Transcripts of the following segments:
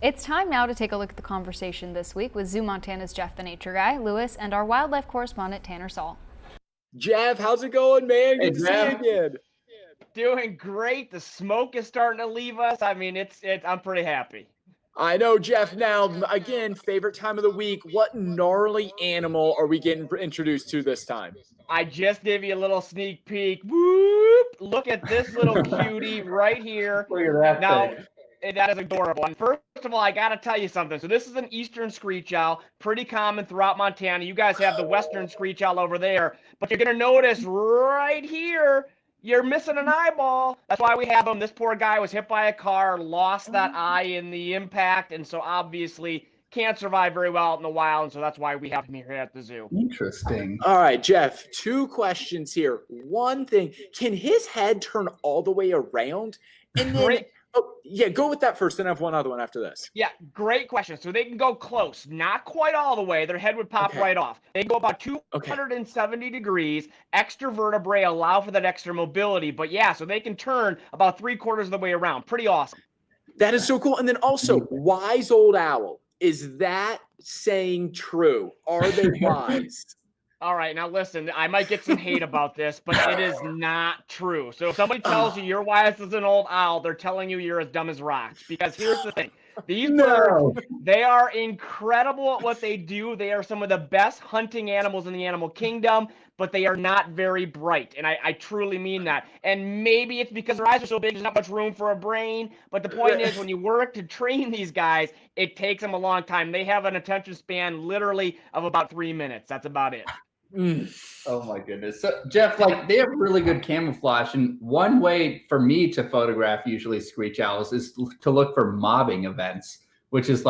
It's time now to take a look at the conversation this week with ZooMontana's Jeff the Nature Guy, Lewis, and our wildlife correspondent, Tanner Saul. Jeff, how's it going, man? Good to see you again. Doing great. The smoke is starting to leave us. I mean, I'm pretty happy. I know, Jeff. Now, again, favorite time of the week. What gnarly animal are we getting introduced to this time? I just gave you a little sneak peek. Whoop! Look at this little cutie right here. Look at that now, thing. that is adorable. And first of all, I got to tell you something. So this is an eastern screech owl, pretty common throughout Montana. You guys have the western screech owl over there. But you're going to notice right here, you're missing an eyeball. That's why we have him. This poor guy was hit by a car, lost that eye in the impact, and so obviously can't survive very well out in the wild, and so that's why we have him here at the zoo. Interesting. All right, Jeff, two questions here. One thing, can his head turn all the way around? And then, go with that first, then I have one other one after this. Yeah, great question. So they can go close, not quite all the way. Their head would pop right off. They can go about 270 degrees. Extra vertebrae allow for that extra mobility. But yeah, so they can turn about 3/4 of the way around. Pretty awesome. That is so cool. And then also, wise old owl. Is that saying true? Are they wise? All right, now listen, I might get some hate about this, but it is not true. So if somebody tells you you're wise as an old owl, they're telling you you're as dumb as rocks. Because here's the thing. These birds, they are incredible at what they do. They are some of the best hunting animals in the animal kingdom, but they are not very bright. And I truly mean that. And maybe it's because their eyes are so big, there's not much room for a brain. But the point is, when you work to train these guys, it takes them a long time. They have an attention span literally of about 3 minutes. That's about it. Oh my goodness. So Jeff, they have really good camouflage, and one way for me to photograph usually screech owls is to look for mobbing events, which is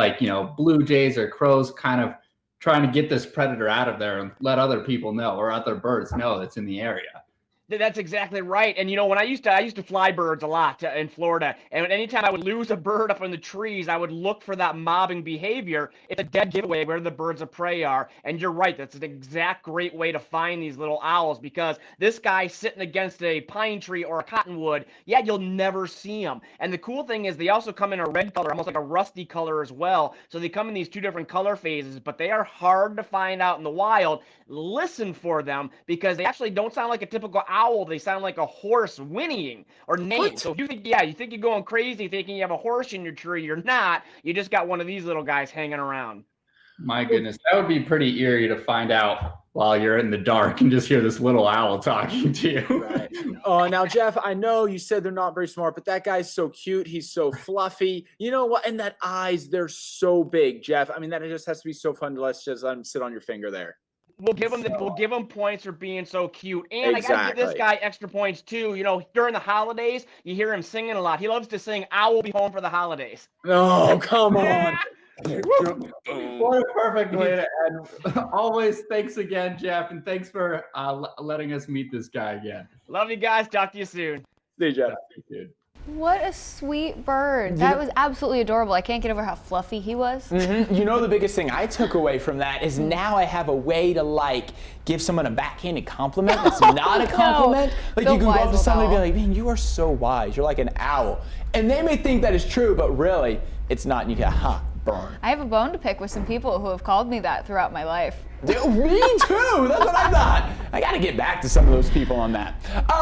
blue jays or crows kind of trying to get this predator out of there and let other people know, or other birds know, that's in the area. That's exactly right. And when I used to fly birds a lot in Florida, and anytime I would lose a bird up in the trees, I would look for that mobbing behavior. It's a dead giveaway where the birds of prey are. And you're right, that's an exact great way to find these little owls, because this guy sitting against a pine tree or a cottonwood, you'll never see him. And the cool thing is they also come in a red color, almost like a rusty color as well. So they come in these two different color phases, but they are hard to find out in the wild. Listen for them, because they actually don't sound like a typical owl. They sound like a horse whinnying or neighing. So if you think you're going crazy thinking you have a horse in your tree, you're not. You just got one of these little guys hanging around. My goodness, that would be pretty eerie to find out while you're in the dark and just hear this little owl talking to you. Right. Now, Jeff, I know you said they're not very smart, but that guy's so cute. He's so fluffy. You know what? And that eyes, they're so big, Jeff. I mean, that just has to be so fun to let's just sit on your finger there. We'll give him points for being so cute. And I got to give this guy extra points too. During the holidays, you hear him singing a lot. He loves to sing, "I will be home for the holidays." Oh, come on. What a perfect way to end. Always thanks again, Jeff, and thanks for letting us meet this guy again. Love you guys. Talk to you soon. See you, Jeff. What a sweet bird. That was absolutely adorable. I can't get over how fluffy he was. You know, the biggest thing I took away from that is now I have a way to give someone a backhanded compliment that's not a compliment. You can go up to somebody and be like, "Man, you are so wise. You're like an owl." And they may think that is true, but really it's not. And you get, burn. I have a bone to pick with some people who have called me that throughout my life. Me too. That's what I thought. I got to get back to some of those people on that.